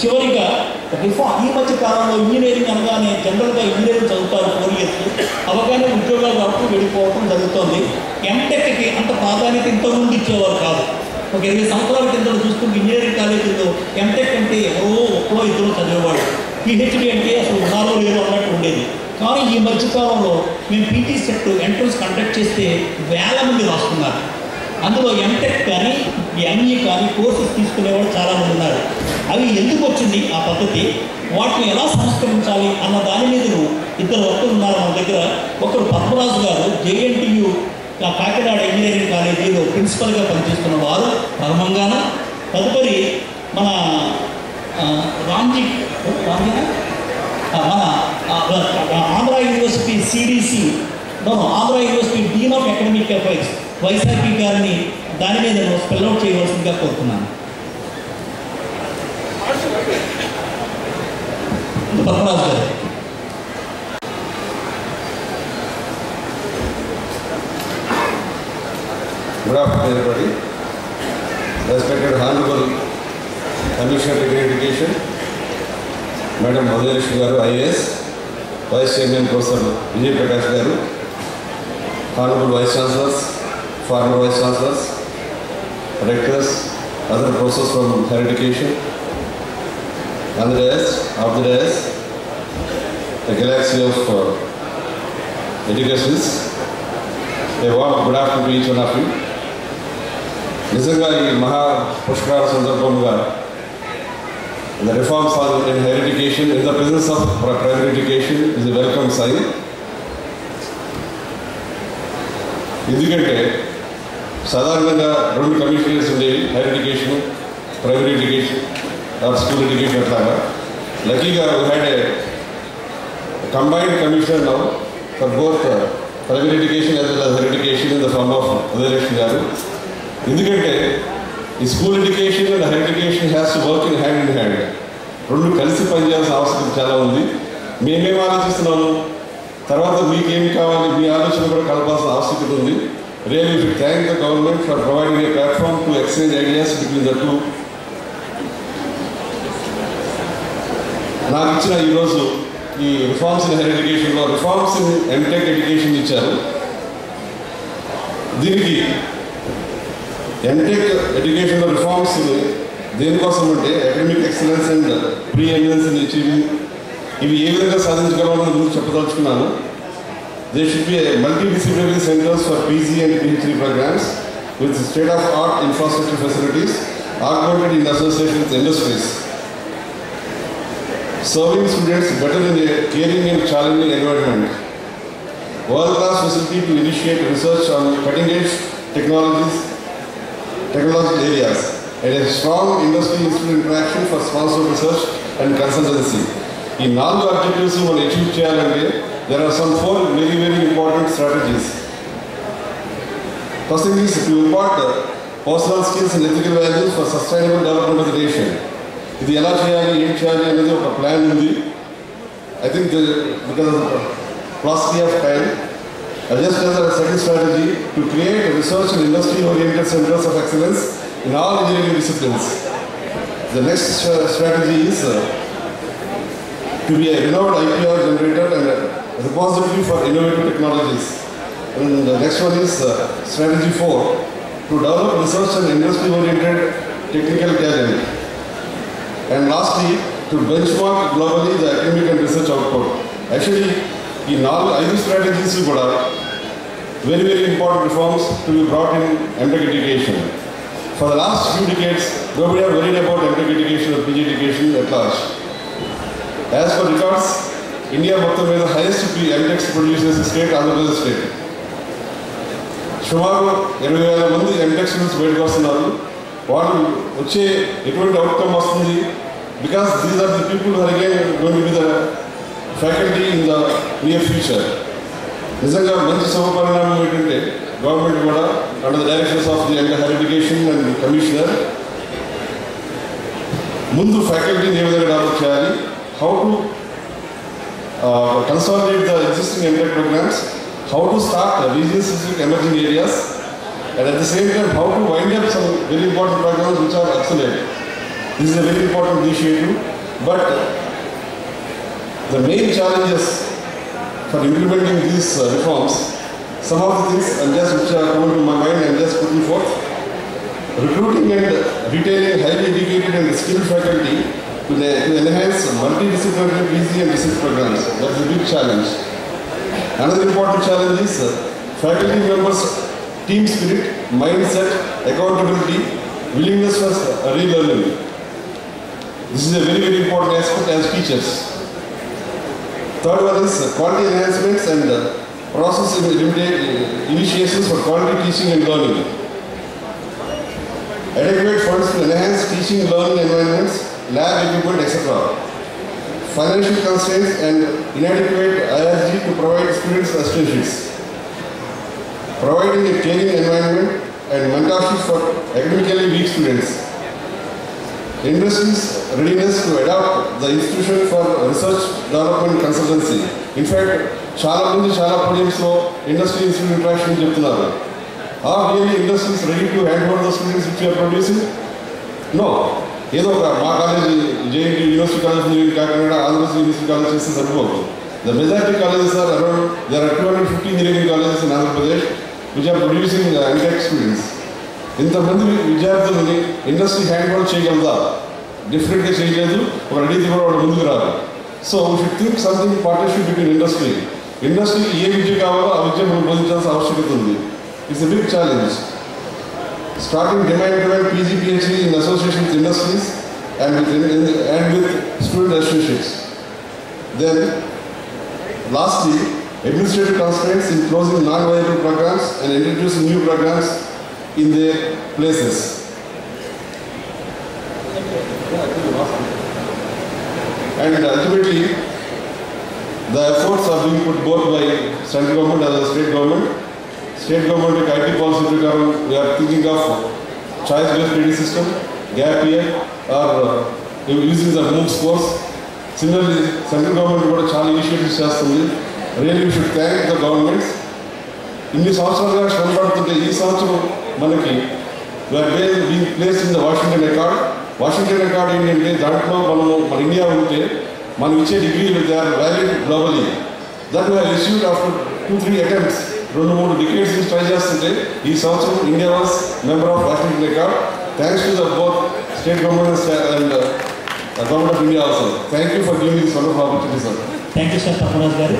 చివరిగా ఈ మధ్య కాలంలో ఇంజనీరింగ్ అనగానే జనరల్గా ఇంజనీరింగ్ చదువుతారు 4 years, అవగానే ఉద్యోగాల వరకు వెళ్ళిపోవడం జరుగుతుంది. ఎంటెక్కి అంత ప్రాధాన్యత ఇంతకుముందు ఇచ్చేవారు కాదు. ఒక 20 సంవత్సరాల కింద చూసుకుంటే ఇంజనీరింగ్ కాలేజీల్లో ఎంటెక్ అంటే ఎవరో ఒక్కో ఇద్దరు చదివేవాడు, పిహెచ్డి అంటే అసలు ఉన్నారో లేదో అన్నట్టు ఉండేది. కానీ ఈ మధ్యకాలంలో మేము పీటీ సెట్ ఎంట్రన్స్ కండక్ట్ చేస్తే వేల మంది రాస్తున్నారు. అందులో ఎంటెక్ కానీ ఎంఈ కానీ కోర్సెస్ తీసుకునేవాళ్ళు చాలామంది ఉన్నారు. అవి ఎందుకు వచ్చింది ఆ పద్ధతి, వాటిని ఎలా సంస్కరించాలి అన్న దాని మీద ఇద్దరు వక్తలు ఉన్నారు మన దగ్గర. ఒకరు పద్మరాజు గారు, జేఎన్టీయు కాకినాడ ఇంజనీరింగ్ కాలేజీలో ప్రిన్సిపల్గా పనిచేస్తున్న వారు ప్రథమంగాన. తదుపరి మన రామ్జీ మన Andhra university CDC Andhra university dean of academic affairs Vaisakhi గారిని దాని మీద స్పెల్అవుట్ చేయవలసిందిగా కోరుతున్నాను. పద్మరాజు గారు. Good afternoon, everybody. Respected Honorable Commissioner of Degree Education, Madam Madhuleshwari Garu, IAS, Vice Chairman Professor Vijay Prakash Garu, Honorable Vice Chancellors, former Vice Chancellors, Rectors, other professors from higher education, on the dais, off the dais, the galaxy of educationists, a warm good afternoon to each one of you. నిజంగా ఈ మహా పుష్కరాల సందర్భంగా the reforms in higher education in the presence of primary education is a welcome sign. ఎందుకంటే సాధారణంగా 2 commissioners ఉండేవి, higher education, primary education or school education. అట్లాగా లక్కీగా we had a combined commissioner now for both primary education as well as higher education in the form of Madhuleshwari Garu. ఎందుకంటే ఈ school education and higher education has to work in hand in hand. 2 కలిసి పనిచేయాల్సిన అవసరం చాలా ఉంది. మేమేం ఆలోచిస్తున్నాము, తర్వాత మీకేమి కావాలి, మీ ఆలోచన కూడా కలపాల్సిన ఆవశ్యకత ఉంది. Really we should thank the government for providing a platform to exchange ideas between the two. నాకు ఇచ్చిన ఈరోజు ఈ రిఫార్మ్స్ ఇన్ హైయర్ ఎడ్యుకేషన్లో రిఫార్మ్స్ ఇన్ ఎంటెక్ ఎడ్యుకేషన్ ఇచ్చారు. దీనికి ఎంటెక్ ఎడ్యుకేషన్లో రిఫార్మ్స్ దేనికోసం అంటే academic excellence and preeminence achieving, ఇవి ఏ విధంగా సాధించగలమని గురించి చెప్పదలుచుకున్నాను. They should be multidisciplinary centres for PG and PhD programmes with state of art infrastructure facilities augmented in association with industries, serving students better in a caring and challenging environment, world-class facility to initiate research on cutting-edge technological areas, and a strong industry-institute interaction for sponsored research and consultancy. In 4 objectives we will achieve cheyalante, there are some 4 very, very important strategies. First thing is to impart personal skills and ethical values for sustainable development of the nation. ఇది ఎలా చేయాలి, ఏం చేయాలి అనేది ఒక plan ఉంది. I think because of the paucity of time, I just as a second strategy to create research and industry-oriented centers of excellence in all engineering disciplines. The next strategy is to be a renowned IPR generator and a repository for innovative technologies. And the next one is strategy 4, to develop research and industry-oriented technical talent. And lastly, to benchmark globally the academic and research output. Actually, ఈ 5 strategies కూడా very, very important reforms to be brought in MTech education. For the last few decades, nobody have worried about MTech education or PG education at large. As per records, India మొత్తం మీద highest MTech produces state Andhra Pradesh state. సుమారు 20,000 మంది MTech students బయటకు వస్తున్నారు. వాళ్ళు వచ్చే ఎటువంటి outcome వస్తుంది, because these are the people who are again going to be the faculty in the near future. నిజంగా మంచి శుభపరిణామం ఏంటంటే గవర్నమెంట్ కూడా under the directions of the higher education and commissioner ముందు ఫ్యాకల్టీని ఏ విధంగా డెవలప్ చేయాలి, how to consolidate the existing MTech programmes, how to start region-specific emerging areas, and at the same time how to wind up some very important programs which are obsolete. This is a very important initiative, but the main challenges for implementing these reforms, some of the things which are coming to my mind, I'm just putting forth. Recruiting and retaining highly educated and skilled faculty to enhance multidisciplinary PG and research programs. That's a big challenge. Another important challenge is faculty members' team spirit, mindset, accountability, willingness for relearning. This is a very, very important aspect as teachers. Third one is quality enhancements and process initiations for quality teaching and learning. Adequate funds to enhance teaching learning environments, lab equipment, etc. Financial constraints and inadequate IRG to provide students assistance. Providing a caring environment and mentorship for academically weak students. Industry's readiness to adopt the institution for research development consultancy. In fact, chala podiums lo industry institute interaction cheptunnaru. Are really industries ready to hand over the students which you are producing? No. ఏదో మా college JNT university college Kakinada Andhra Pradesh university college చేస్తే సరిపోదు. The majority colleges are around, there are 250 engineering colleges in Andhra Pradesh which are producing MTech students. ఇంతమంది విద్యార్థులని industry hand over చేయగలదా? డిఫరెంట్గా చేయలేదు, ఒక ready కూడా వాడు ముందుకు రాదు. So we should think something partnership between ఇండస్ట్రీకి ఏ విద్య కావాలో ఆ విద్య మనం బోధించాల్సిన ఆవశ్యకత ఉంది. It's a big challenge. Starting demand-driven PG PhD in association with industries and with student associations. Then, lastly, administrative constraints in closing non-viable programs and introducing new programs in their places. And ultimately, the efforts are being put both by central government as well as state government. State government IT policy ప్రకారం we are thinking of choice-based credit system, gap year, or using the MOOCs course. Similarly, central government కూడా చాలా initiatives చేస్తుంది. Really we should thank the governments. ఇన్ని సంవత్సరాలుగా శ్రమ పడుతుంటే ఈ సంవత్సరం మనకి we are being placed in the Washington Accord. Washington Accord ఏంటంటే దాంట్లో మన ఇండియా ఉంటే మనం ఇచ్చే డిగ్రీలు they are valid globally. That we have received after 2-3 attempts. 2-3 decades నుంచి ట్రై చేస్తుంటే ఈ సంవత్సరం India was member of Washington Accord. Thanks to the both state government and government of India also. Thank you for giving this wonderful opportunity sir. Thank you sir Thapparaju గారు.